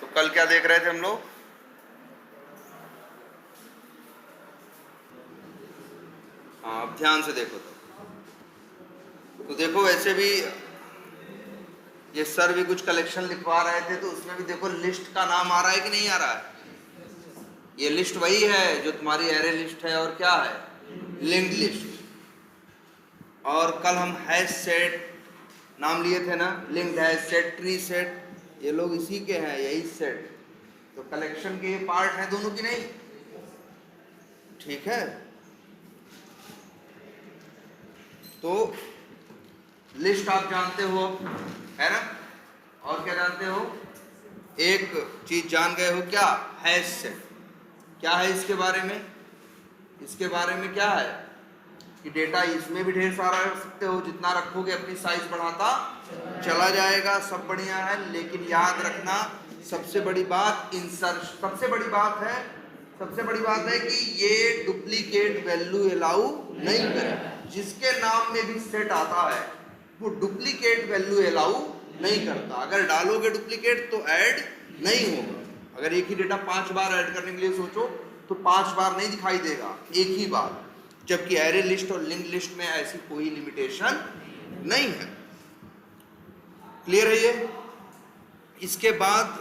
तो कल क्या देख रहे थे हम लोग? हाँ, अब ध्यान से देखो। तो देखो, वैसे भी ये सर भी कुछ कलेक्शन लिखवा रहे थे, तो उसमें भी देखो लिस्ट का नाम आ रहा है कि नहीं आ रहा है? ये लिस्ट वही है जो तुम्हारी एरे लिस्ट है, और क्या है? Linked list. और कल हम हैश सेट नाम लिए थे ना, linked hash set, tree set, ये लोग इसी के हैं, यही सेट। तो कलेक्शन के ये पार्ट हैं दोनों की, नहीं? ठीक है। तो लिस्ट आप जानते हो, है ना? और क्या जानते हो? एक चीज जान गए हो, क्या? Hash set. क्या है इसके बारे में? इसके बारे में क्या है कि डेटा इसमें भी ढेर सारा रख सकते हो, जितना रखोगे अपनी साइज बढ़ाता चला जाएगा, सब बढ़िया है। लेकिन याद रखना, सबसे बड़ी बात सबसे बड़ी बात है कि ये डुप्लीकेट वैल्यू अलाउ नहीं करे। जिसके नाम में भी सेट आता है वो डुप्लीकेट वैल्यू अलाउ नहीं करता। अगर डालोगे डुप्लीकेट तो ऐड नहीं होगा। अगर एक ही डेटा 5 बार ऐड करने के लिए सोचो तो 5 बार नहीं दिखाई देगा, एक ही बार। जबकि एरे लिस्ट और लिंक लिस्ट में ऐसी कोई लिमिटेशन नहीं है। क्लियर है ये? इसके बाद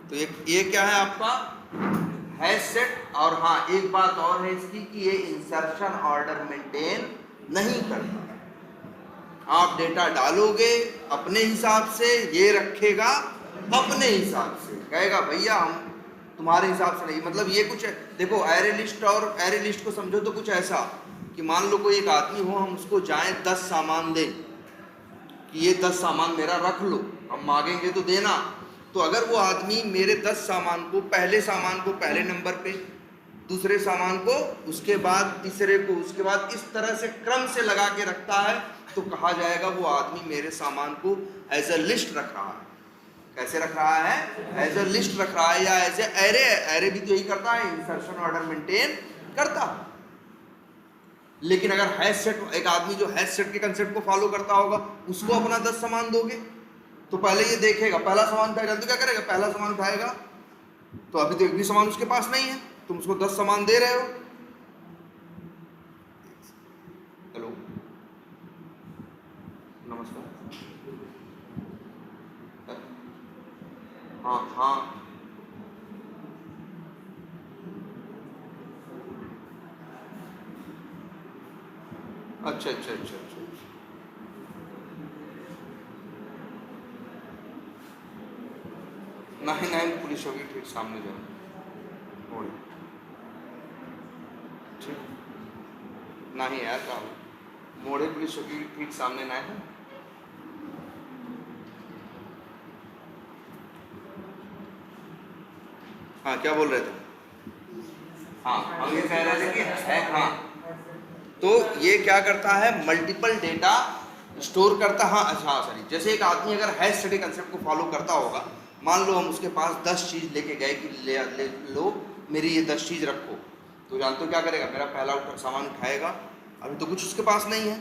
तो ये क्या है आपका? Hash set. और हाँ, एक बात और है इसकी कि ये इंसर्शन ऑर्डर मेंटेन नहीं करता। आप डेटा डालोगे अपने हिसाब से, ये रखेगा अपने हिसाब से, कहेगा भैया हम तुम्हारे हिसाब से नहीं। मतलब ये कुछ देखो, एरे लिस्ट और एरे लिस्ट को समझो तो कुछ ऐसा कि मान लो कोई एक आदमी हो, हम उसको जाएं 10 सामान दें कि ये 10 सामान मेरा रख लो, हम मांगेंगे तो देना। तो अगर वो आदमी मेरे 10 सामान को, पहले सामान को पहले नंबर पे, दूसरे सामान को उसके बाद तीसरे को, उसके बाद इस तरह से क्रम से लगा के रखता है, तो कहा जाएगा वो आदमी मेरे सामान को एज ए लिस्ट रख रहा है। कैसे रख रहा है? एज ए लिस्ट रख रहा है, या एज ए एरे। एरे भी तो यही करता है, इंसर्शन ऑर्डर मेंटेन करता। लेकिन अगर हैश सेट, एक आदमी जो हैश सेट के कंसेप्ट को फॉलो करता होगा, उसको अपना 10 सामान दोगे तो पहले ये देखेगा, पहला सामान उठाएगा तो क्या करेगा? पहला सामान उठाएगा। तो अभी तो एक भी सामान उसके पास नहीं है, तुम उसको 10 सामान दे रहे हो। हेलो, नमस्कार। हाँ हाँ, अच्छा अच्छा अच्छा अच्छा। नहीं नहीं, पुलिस होगी, ठीक सामने जाओ। ठीक नहीं यार, काम मोड़े पुलिस होगी, ठीक सामने ना है। हाँ, क्या बोल रहे थे? हाँ, हम ये कह रहे थे कि है। हाँ, तो ये क्या करता है? मल्टीपल डेटा स्टोर करता। हाँ अच्छा, सॉरी। जैसे एक आदमी अगर हैश सेट कंसेप्ट को फॉलो करता होगा, मान लो हम उसके पास 10 चीज़ लेके गए कि ले लो मेरी ये 10 चीज़ रखो, तो जानते हो क्या करेगा? मेरा पहला सामान उठाएगा, अभी तो कुछ उसके पास नहीं है,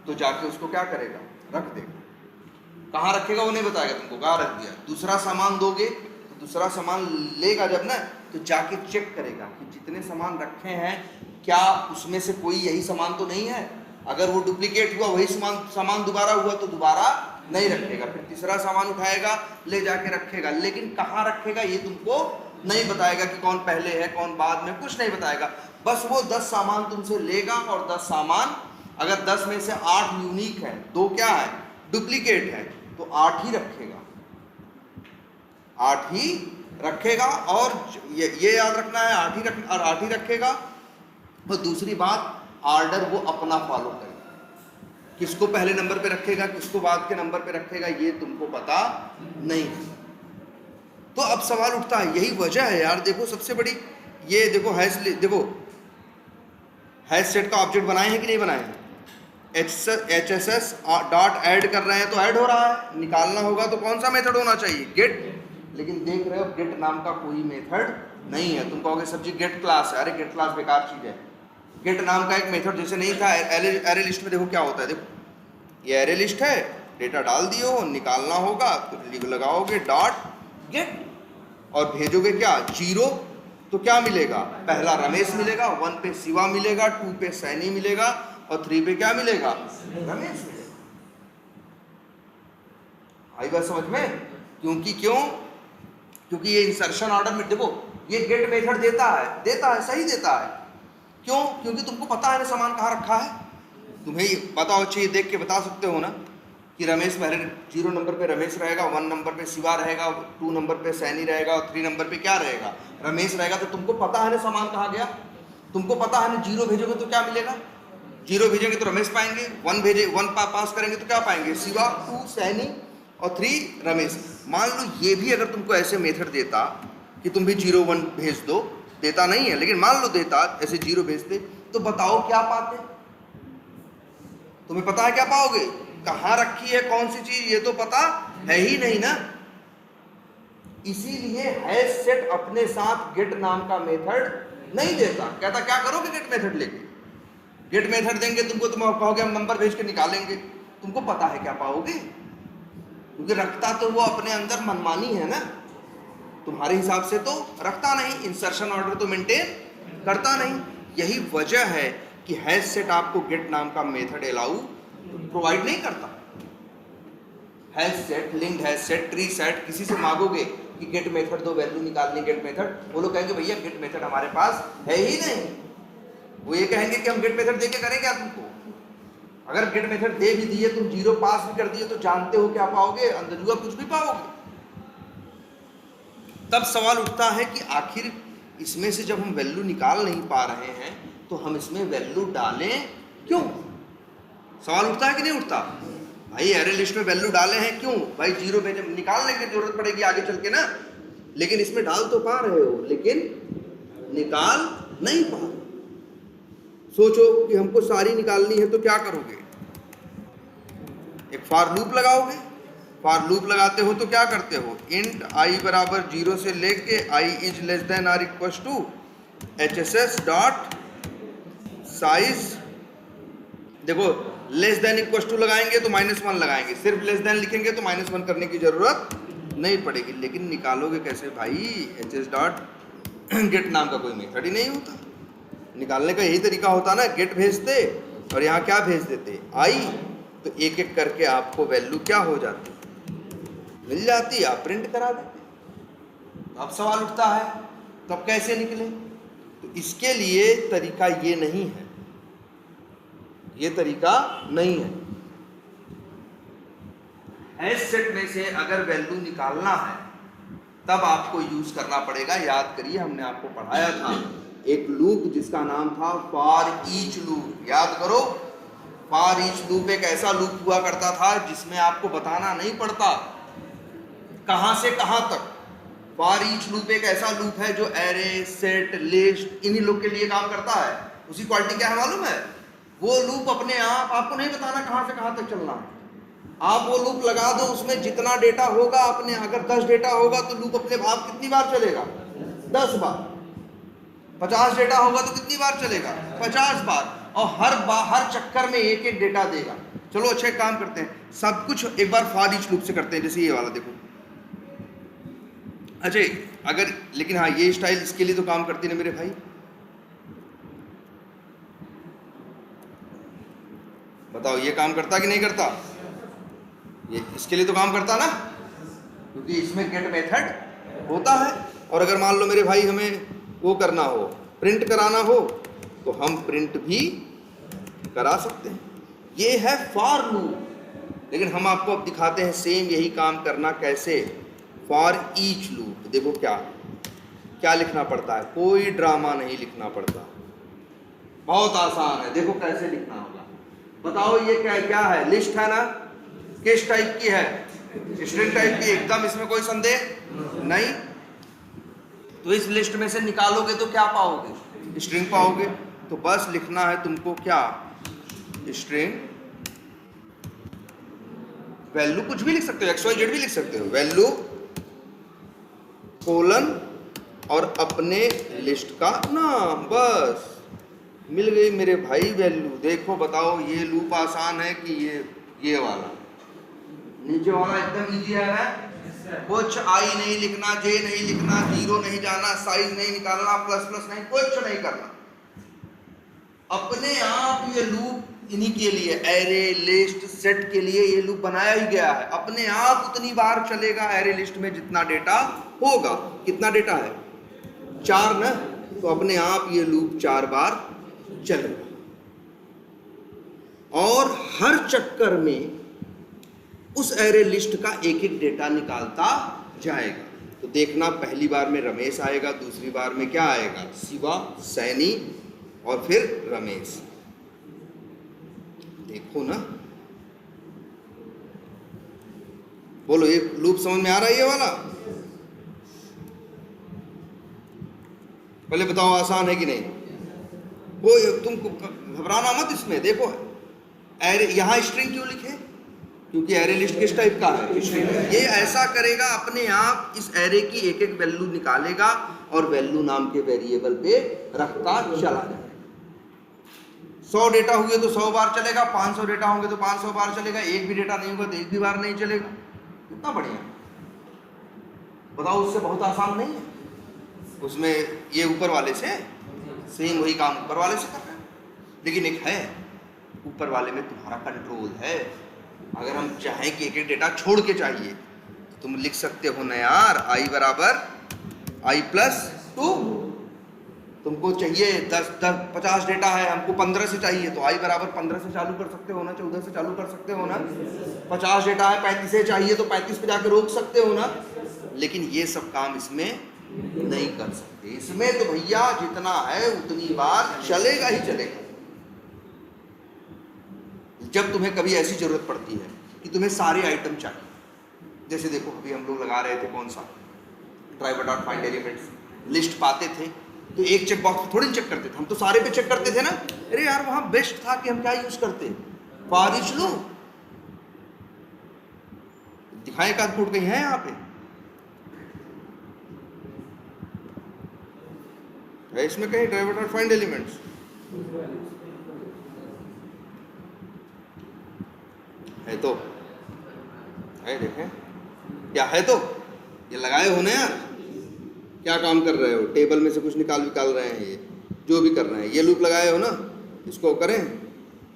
तो जाके उसको क्या करेगा? रख देगा। कहाँ रखेगा वो नहीं बताएगा तुमको, कहाँ रख दिया। दूसरा सामान दोगे तो दूसरा सामान लेगा जब ना, तो जाके चेक करेगा कि जितने सामान रखे हैं क्या उसमें से कोई यही सामान तो नहीं है। अगर वो डुप्लीकेट हुआ, वही सामान दोबारा हुआ तो दोबारा नहीं रखेगा। फिर तीसरा सामान उठाएगा, ले जाके रखेगा। लेकिन कहाँ रखेगा ये तुमको नहीं बताएगा कि कौन पहले है कौन बाद में, कुछ नहीं बताएगा। बस वो 10 सामान तुमसे लेगा, और 10 सामान, अगर 10 में से 8 यूनिक है, 2 क्या है? डुप्लीकेट है, तो 8 ही रखेगा, 8 ही रखेगा। और ये याद रखना है, 8 ही रखेगा। और दूसरी बात, ऑर्डर वो अपना फॉलो करेगा, किसको पहले नंबर पे रखेगा, किसको बाद के नंबर पे रखेगा, ये तुमको पता नहीं है। तो अब सवाल उठता है, यही वजह है यार। देखो सबसे बड़ी, ये देखो देखो हैश सेट का ऑब्जेक्ट बनाए हैं कि नहीं बनाए हैं? HSS डॉट ऐड कर रहे हैं तो ऐड हो रहा है, निकालना होगा तो कौन सा मेथड होना चाहिए? गेट। लेकिन देख रहे हो गेट नाम का कोई मेथड नहीं है। तुम कहोगे सर जी गेट क्लास है, अरे गेट क्लास बेकार चीज है। गेट नाम का एक मेथड जैसे नहीं था एरे लिस्ट में, देखो क्या होता है, देखो ये एरे लिस्ट है, डेटा डाल दिए हो, निकालना होगा तो लगाओगे डॉट गेट और भेजोगे क्या 0, तो क्या मिलेगा, पहला रमेश मिलेगा, 1 पे शिवा मिलेगा, 2 पे सैनी मिलेगा और 3 पे क्या मिलेगा, रमेश मिलेगा। आई बात समझ में? क्योंकि ये इंसर्शन ऑर्डर में देखो ये गेट मेथड देता है सही देता है। क्यों? क्योंकि तुमको पता है ना सामान कहाँ रखा है, तुम्हें पता हो चाहिए, देख के बता सकते हो ना कि रमेश पहले 0 नंबर पे रमेश रहेगा, 1 नंबर पे शिवा रहेगा, 2 नंबर पे सैनी रहेगा और 3 नंबर पे क्या रहेगा, रमेश रहेगा। तो तुमको पता है ना सामान कहाँ गया, तुमको पता है ना 0 भेजोगे तो क्या मिलेगा, 0 भेजेंगे तो रमेश पाएंगे, 1 पास करेंगे तो क्या पाएंगे, शिवा, 2 सैनी और 3 रमेश। मान लो ये भी अगर तुमको ऐसे मेथड देता कि तुम भी 0 1 भेज दो, देता नहीं है लेकिन मान लो देता ऐसे 0 भेजते, तो बताओ क्या पाते, तुम्हें पता है क्या पाओगे, कहाँ रखी है कौन सी चीज, ये तो पता है ही नहीं ना। इसीलिए हैश सेट अपने साथ गेट नाम का मेथड नहीं देता। कहता क्या करोगे गेट मेथड लेके, गेट मेथड देंगे तुमको, तुम कहोगे हम नंबर भेज के निकालेंगे, तुमको पता है क्या पाओगे, क्योंकि रखता तो वो अपने अंदर मनमानी है ना, तुम्हारे हिसाब से तो रखता नहीं, इंसर्शन ऑर्डर तो मेंटेन करता नहीं। यही वजह है कि हैश सेट आपको गेट नाम का मेथड अलाउ प्रोवाइड नहीं करता। Hash set, linked hash set, tree set, किसी से मांगोगे कि गेट मेथड दो, वैल्यू निकालनी गेट मेथड, वो लोग कहेंगे भैया गेट मेथड हमारे पास है ही नहीं। वो ये कहेंगे कि हम गेट मेथड दे के करें क्या तुमको, अगर गेट मेथड दे भी दिए, तुम 0 पास भी कर दिए तो जानते हो क्या पाओगे, अंदर जुआ कुछ भी पाओगे। तब सवाल उठता है कि आखिर इसमें से जब हम वैल्यू निकाल नहीं पा रहे हैं तो हम इसमें वैल्यू डालें क्यों? सवाल उठता है कि नहीं उठता? भाई एरे लिस्ट में वैल्यू डाले हैं क्यों? भाई 0 में जब निकालने की जरूरत पड़ेगी आगे चल के ना, लेकिन इसमें डाल तो पा रहे हो लेकिन निकाल नहीं पा रहे। सोचो कि हमको सारी निकालनी है तो क्या करोगे, एक फॉर लूप लगाओगे। फॉर लूप लगाते हो तो क्या करते हो, इंट आई बराबर 0 से लेके i is less than or equal to HSS dot size. देखो लेस देन इक्वल टू लगाएंगे तो -1 लगाएंगे, सिर्फ लेस देन लिखेंगे तो -1 करने की जरूरत नहीं पड़ेगी। लेकिन निकालोगे कैसे भाई, HS डॉट गेट नाम का कोई मेथड ही नहीं होता। निकालने का यही तरीका होता ना, गेट भेजते और यहाँ क्या भेज देते आई, तो एक एक करके आपको वैल्यू क्या हो जाती, मिल जाती, आप प्रिंट करा देते। अब सवाल उठता है तब कैसे निकले, तो इसके लिए तरीका ये नहीं है, ये तरीका नहीं है। हैश सेट में से अगर वैल्यू निकालना है तब आपको यूज करना पड़ेगा। याद करिए हमने आपको पढ़ाया था एक लूप जिसका नाम था फॉर ईच लूप। याद करो, फॉर ईच लूप एक ऐसा लूप हुआ करता था जिसमें आपको बताना नहीं पड़ता कहां से कहां तक। फॉर ईच लूप एक ऐसा लूप है जो एरे, सेट, लिस्ट इन्हीं लोग के लिए काम करता है। उसकी क्वालिटी क्या है मालूम है, वो लूप अपने आप आपको नहीं बताना कहां से कहां तक चलना है। आप वो लूप लगा दो, उसमें जितना डेटा होगा अपने, अगर 10 डेटा होगा तो लूप अपने आप कितनी बार चलेगा, 10 बार। 50 डेटा होगा तो कितनी बार चलेगा, 50 बार। और हर चक्कर में एक एक डेटा देगा। चलो अच्छा एक काम करते हैं, सब कुछ एक बार फॉर ईच लूप से करते हैं। जैसे ये वाला देखो, अच्छा अगर, लेकिन हाँ ये स्टाइल इसके लिए तो काम करती ना मेरे भाई। बताओ ये काम करता कि नहीं करता, ये इसके लिए तो काम करता ना, क्योंकि इसमें गेट मेथड होता है। और अगर मान लो मेरे भाई हमें वो करना हो, प्रिंट कराना हो, तो हम प्रिंट भी करा सकते हैं। ये है फॉर लूप। लेकिन हम आपको अब दिखाते हैं सेम यही काम करना कैसे, फॉर ईच लूप। देखो क्या क्या लिखना पड़ता है, कोई ड्रामा नहीं लिखना पड़ता, बहुत आसान है। देखो कैसे लिखना होगा, बताओ ये क्या क्या है, लिस्ट है ना, किस टाइप की है, स्ट्रिंग टाइप की, एकदम इसमें कोई संदेह नहीं। तो इस लिस्ट में से निकालोगे तो क्या पाओगे, स्ट्रिंग पाओगे। तो बस लिखना है तुमको क्या, स्ट्रिंग वैल्यू, कुछ भी लिख सकते हो, XYZ भी लिख सकते हो, वैल्यू कोलन और अपने लिस्ट का नाम, बस मिल गई मेरे भाई वैल्यू। देखो बताओ ये लूप आसान है कि ये वाला? नीचे वाला एकदम इजी है ना, कुछ आई नहीं लिखना, जे नहीं लिखना, जीरो नहीं जाना, साइज नहीं निकालना, प्लस प्लस नहीं, कुछ नहीं करना। अपने आप ये लूप इन्हीं के लिए, एरे लिस्ट सेट के लिए ये लूप बनाया ही गया है। अपने आप उतनी बार चलेगा एरे लिस्ट में जितना डेटा होगा। कितना डेटा है? 4 ना, तो अपने आप ये लूप 4 बार चलेगा। और हर चक्कर में उस एरे लिस्ट का एक एक डेटा निकालता जाएगा। तो देखना, पहली बार में रमेश आएगा, दूसरी बार में क्या आएगा? शिवा, सैनी और फिर रमेश। देखो ना, बोलो ये लूप समझ में आ रहा है ये वाला? पहले बताओ आसान है कि नहीं? वो तुम घबराना मत इसमें। देखो एरे, यहां स्ट्रिंग क्यों लिखे? क्योंकि एरे लिस्ट किस टाइप का है? स्ट्रिंग। ये ऐसा करेगा, अपने आप इस एरे की एक एक वैल्यू निकालेगा और वैल्यू नाम के वेरिएबल पे रखता चला जाएगा। 100 डेटा हुए तो 100 बार चलेगा, 500 डेटा होंगे तो 500 बार चलेगा, एक भी डेटा नहीं होगा तो एक भी बार नहीं चलेगा। कितना बढ़िया, बताओ उससे बहुत आसान नहीं है? उसमें ये ऊपर वाले से सेम वही काम ऊपर वाले से कर रहे हैं, लेकिन एक है, ऊपर वाले में तुम्हारा कंट्रोल है। अगर हम चाहें कि एक एक डेटा छोड़ के चाहिए तो तुम लिख सकते हो ना यार, i बराबर i+2। तुमको चाहिए 50 डेटा है, हमको 15 से चाहिए, तो i बराबर 15 से चालू कर सकते हो ना, 14 से चालू कर सकते हो ना। 50 डेटा है, 35 से चाहिए तो 35 पे जाके रोक सकते हो ना। लेकिन ये सब काम इसमें नहीं कर सकते। इसमें तो भैया जितना है उतनी बार चलेगा ही चलेगा। जब तुम्हें कभी ऐसी जरूरत पड़ती है कि तुम्हें सारे आइटम चाहिए, जैसे देखो अभी हम लोग लगा रहे थे कौन सा, driver.find elements, लिस्ट पाते थे तो एक चेक बॉक्स थोड़ी चेक करते थे, हम तो सारे पे चेक करते थे ना। अरे यार वहां बेस्ट था कि हम क्या यूज करते, फॉर ईच लूप। दिखाएं का कोड कहीं है यहाँ पे? है इसमें कहीं driver.find elements? है तो है, देखें क्या है। तो ये लगाए हो ना यार, क्या काम कर रहे हो? टेबल में से कुछ निकाल रहे हैं, ये जो भी कर रहे हैं, ये लूप लगाए हो ना, इसको करें।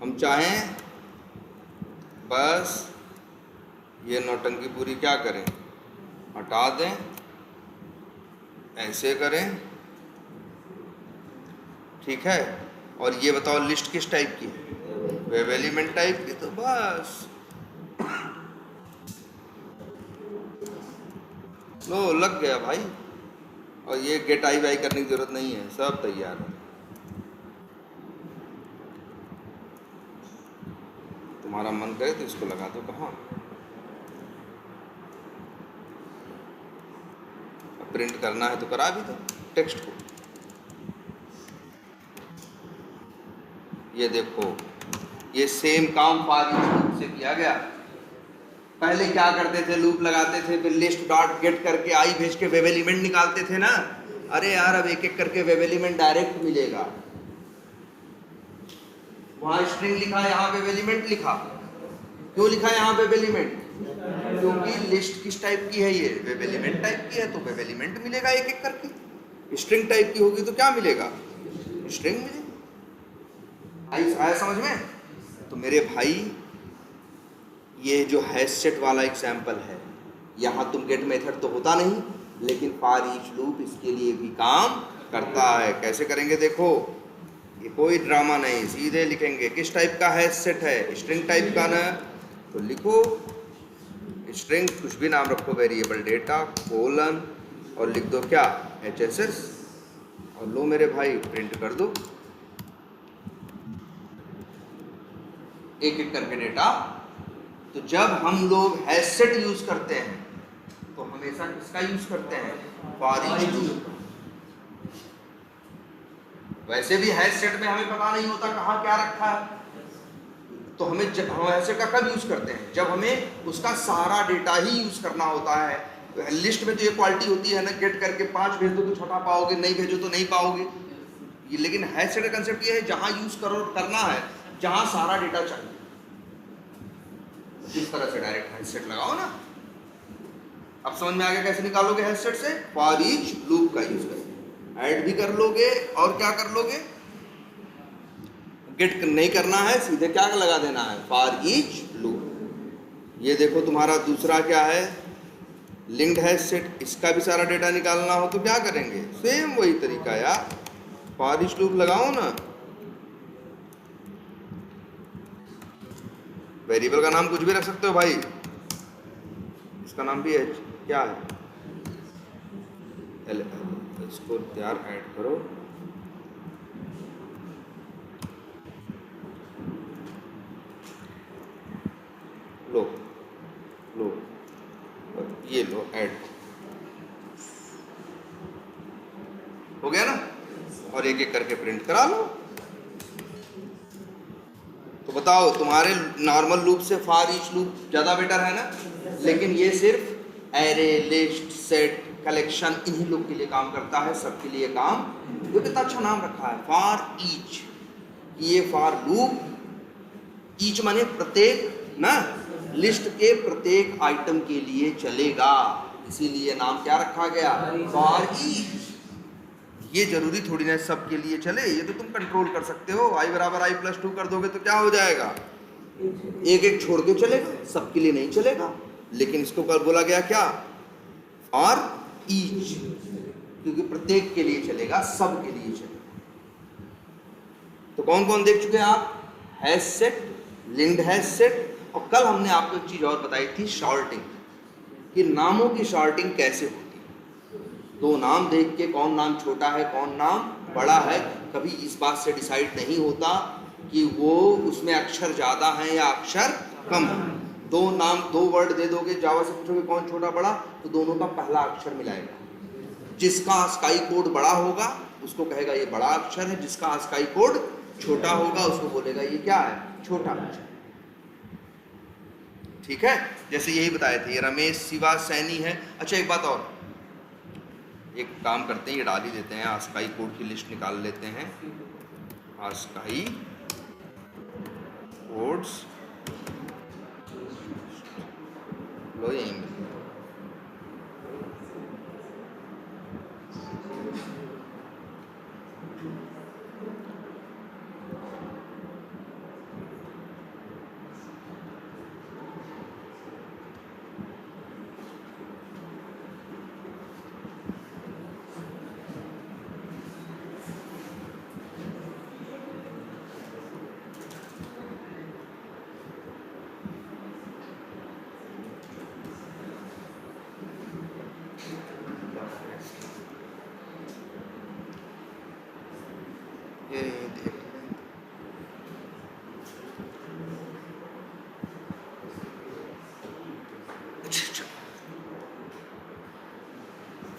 हम चाहें बस ये नौटंकी पूरी क्या करें, हटा दें, ऐसे करें, ठीक है। और ये बताओ लिस्ट किस टाइप की है? वेब एलिमेंट टाइप की। तो बस लो लग गया भाई। और ये गेट आई वाई करने की जरूरत नहीं है, सब तैयार है। तुम्हारा मन करे तो इसको लगा दो। कहाँ प्रिंट करना है तो करा भी दो टेक्स्ट को। ये देखो ये सेम काम फॉर ईच लूप से किया गया। पहले क्या करते थे, लूप लगाते थे, फिर लिस्ट डॉट गेट करके आई भेज के वेब एलिमेंट निकालते थे ना। अरे यार अब एक एक करके वेब एलिमेंट डायरेक्ट मिलेगा। वहां स्ट्रिंग लिखा, यहाँ वेब एलिमेंट लिखा। क्यों लिखा यहाँ वेब एलिमेंट? क्योंकि लिस्ट किस टाइप की है? ये वेब एलिमेंट टाइप की है, तो वेब एलिमेंट मिलेगा एक एक करके। स्ट्रिंग टाइप की होगी तो क्या मिलेगा? स्ट्रिंग मिलेगा। आया समझ में? तो मेरे भाई ये जो हैश सेट वाला एग्जाम्पल है, यहाँ तुम गेट मेथड तो होता नहीं, लेकिन फॉर ईच लूप इसके लिए भी काम करता है। कैसे करेंगे देखो, ये कोई ड्रामा नहीं, सीधे लिखेंगे किस टाइप का हैश सेट है, स्ट्रिंग टाइप का ना, तो लिखो स्ट्रिंग, कुछ भी नाम रखो, वेरिएबल डेटा कोलन और लिख दो क्या, HSS, और लो मेरे भाई प्रिंट कर दो एक एक करके डेटा। तो जब हम लोग हैश सेट यूज करते हैं तो हमेशा किसका यूज करते हैं? For each loop. वैसे भी हैश सेट में हमें पता नहीं होता कहाँ क्या रखा है, तो हम हैश सेट का कब यूज करते हैं? जब हमें उसका सारा डेटा ही यूज करना होता है, लिस्ट में तो ये क्वालिटी होती है ना, गेट करके 5 भेज दो तो 6 पाओगे, नहीं भेजो तो नहीं पाओगे। ये लेकिन हैश सेट का कंसेप्ट ये है जहां यूज करो करना है, जहां सारा डेटा चाहिए, इस तरह से डायरेक्ट हैश सेट लगाओ ना। अब समझ में आ गया कैसे निकालोगे हैश सेट से? फॉर ईच लूप का यूज करके ऐड भी कर लोगे, और क्या कर लोगे, गेट नहीं करना है, सीधे क्या लगा देना है, फॉर ईच लूप। ये देखो तुम्हारा दूसरा क्या है, लिंक्ड हैश सेट। इसका भी सारा डेटा निकालना हो तो क्या करेंगे, सेम वही तरीका यार, फॉर ईच लूप लगाओ ना। वेरिएबल का नाम कुछ भी रख सकते हो भाई, इसका नाम भी है क्या है, इसको यार ऐड करो, लो लो ये लो ऐड हो गया ना, और एक एक करके प्रिंट करा लो। तो बताओ तुम्हारे नॉर्मल लूप से फॉर ईच लूप ज़्यादा बेटर है ना, लेकिन ये सिर्फ एरे, लिस्ट, सेट, कलेक्शन इन्हीं लोग के लिए काम करता है, सबके लिए काम। ये कितना अच्छा नाम रखा है, फॉर ईच। ये फॉर लूप, ईच माने प्रत्येक ना, लिस्ट के प्रत्येक आइटम के लिए चलेगा, इसीलिए नाम क्या रखा गया, फॉर ईच। ये जरूरी थोड़ी ना सबके लिए चले, ये तो तुम कंट्रोल कर सकते हो। i बराबर i+2 कर दोगे तो क्या हो जाएगा, एक एक छोड़ के चलेगा, सबके लिए नहीं चलेगा। लेकिन इसको कल बोला गया क्या, फॉर ईच, क्योंकि प्रत्येक के लिए चलेगा, सब के लिए चलेगा। तो कौन कौन देख चुके हैं आप, hash set, linked hash set, और कल हमने आपको एक चीज और बताई थी, सॉर्टिंग, कि नामों की सॉर्टिंग कैसे होती है। दो नाम देख के कौन नाम छोटा है कौन नाम बड़ा है, कभी इस बात से डिसाइड नहीं होता कि वो उसमें अक्षर ज़्यादा हैं या अक्षर कम है। दो नाम, दो वर्ड दे दोगे, जावा से पूछोगे कौन छोटा बड़ा, तो दोनों का पहला अक्षर मिलाएगा। जिसका स्काई कोड बड़ा होगा उसको कहेगा ये बड़ा अक्षर है, जिसका स्काई कोड छोटा होगा उसको बोलेगा ये क्या है, छोटा अक्षर। ठीक है, जैसे यही बताए थे, ये रमेश, शिवा, सैनी है। अच्छा एक बात और, एक काम करते हैं, ये डाल ही देते हैं, आस्काई कोड की लिस्ट निकाल लेते हैं, आस्काई कोड्स लो यहीं में।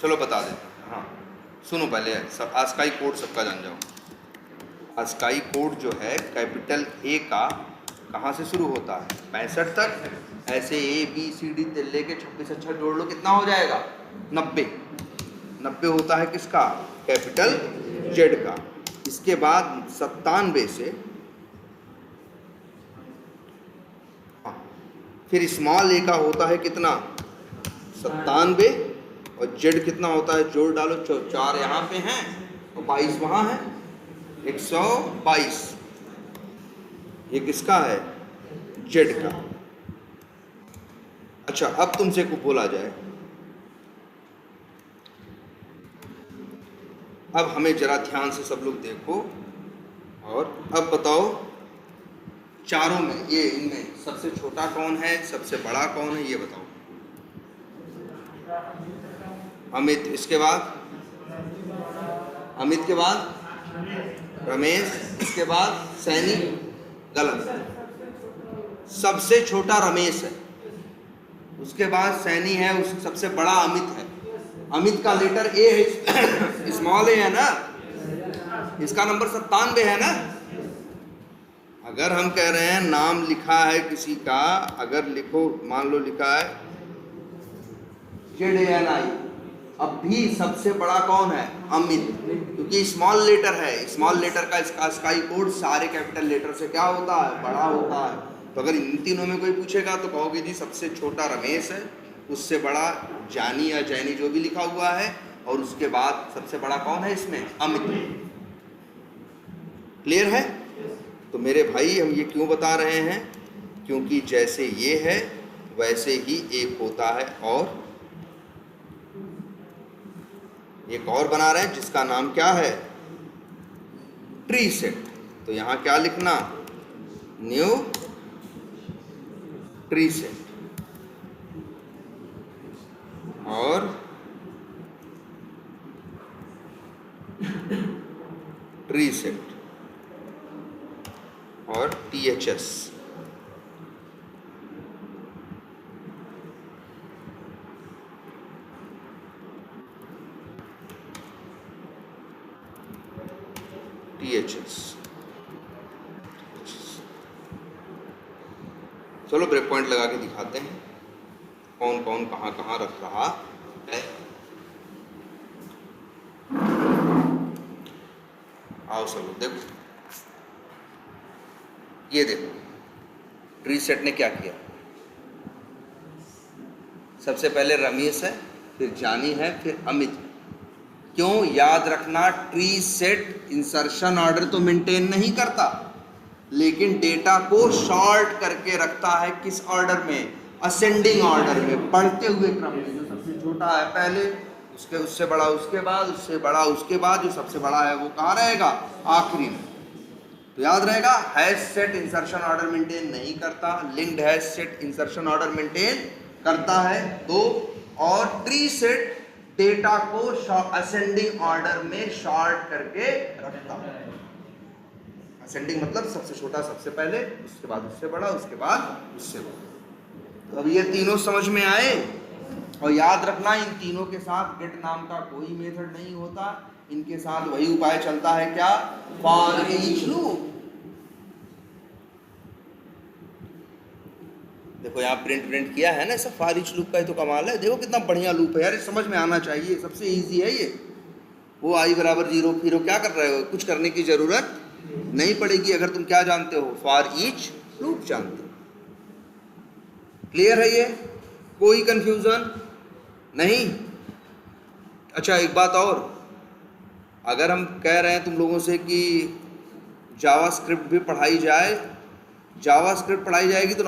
चलो बता देते हैं, हाँ सुनो पहले सब, आस्काई कोड सबका जान जाओ। आस्काई कोड जो है कैपिटल ए का कहाँ से शुरू होता है, 65 तक, ऐसे ए बी सी डी लेके 26 अच्छा जोड़ लो, कितना हो जाएगा, 90। 90 होता है किसका, कैपिटल जेड का। इसके बाद 97 से फिर स्मॉल ए का होता है कितना, 97, और जेड कितना होता है, जोड़ डालो, 4 यहाँ पे हैं और 22 वहाँ है, 122। ये किसका है, जेड का। अच्छा अब तुमसे को बोला जाए, अब हमें जरा ध्यान से सब लोग देखो, और अब बताओ चारों में, ये इनमें सबसे छोटा कौन है, सबसे बड़ा कौन है, ये बताओ। अमित, इसके बाद अमित के बाद रमेश, इसके बाद सैनी, गलत, सबसे छोटा रमेश है, उसके बाद सैनी है, उस सबसे बड़ा अमित है। अमित का लेटर ए है, स्मॉल ए है ना, इसका नंबर 97 है ना। अगर हम कह रहे हैं नाम लिखा है किसी का, अगर लिखो, मान लो लिखा है ZANI। अब भी सबसे बड़ा कौन है? अमित, क्योंकि स्मॉल लेटर है। स्मॉल लेटर का इसका स्काई कोड सारे कैपिटल लेटर से क्या होता है? बड़ा होता है। तो अगर इन तीनों में कोई पूछेगा तो कहोगे जी सबसे छोटा रमेश है, उससे बड़ा जानी या जैनी जो भी लिखा हुआ है, और उसके बाद सबसे बड़ा कौन है इसमें? अमित। क्लियर है? तो मेरे भाई हम ये क्यों बता रहे हैं? क्योंकि जैसे ये है वैसे ही एक होता है और एक और बना रहे हैं जिसका नाम क्या है? Tree set. तो यहां क्या लिखना? New tree set. और ट्री सेट और THS। चलो ब्रेक पॉइंट लगा के दिखाते हैं कौन कौन कहाँ कहाँ रख रहा है। आओ सब देखो, ये देखो ट्री सेट ने क्या किया। सबसे पहले रमेश है, फिर जानी है, फिर अमित है। क्यों? याद रखना, ट्री सेट इंसर्शन ऑर्डर तो मेंटेन नहीं करता, लेकिन डेटा को शॉर्ट करके रखता है। किस ऑर्डर में? असेंडिंग ऑर्डर में, बढ़ते हुए क्रम में। जो सबसे छोटा है पहले, उसके उससे बड़ा उसके बाद, उससे बड़ा उसके बाद, जो सबसे बड़ा है वो कहाँ रहेगा? आखिरी में। तो याद रहेगा, hash set insertion order maintain नहीं करता, linked hash set insertion order maintain करता है। दो, और ट्री सेट डेटा को असेंडिंग ऑर्डर में शॉर्ट करके रखता है। असेंडिंग मतलब सबसे छोटा सबसे पहले, उसके बाद उससे बड़ा, उसके बाद उससे बड़ा। तो अब ये तीनों समझ में आए। और याद रखना, इन तीनों के साथ गेट नाम का कोई मेथड नहीं होता। इनके साथ वही उपाय चलता है, क्या? For each loop. देखो यहाँ प्रिंट किया है ना, सब फॉर ईच लूप का ही तो कमाल है। देखो कितना बढ़िया लूप है यार, ये समझ में आना चाहिए, सबसे इजी है ये। वो i बराबर 0 फिर क्या कर रहे हो? कुछ करने की जरूरत नहीं पड़ेगी अगर तुम क्या जानते हो? फॉर ईच लूप जानते हो। क्लियर है ये? कोई कंफ्यूजन नहीं? अच्छा एक बात और, अगर हम कह रहे हैं तुम लोगों से कि जावास्क्रिप्ट भी पढ़ाई जाए, जावास्क्रिप्ट पढ़ाई जाएगी तो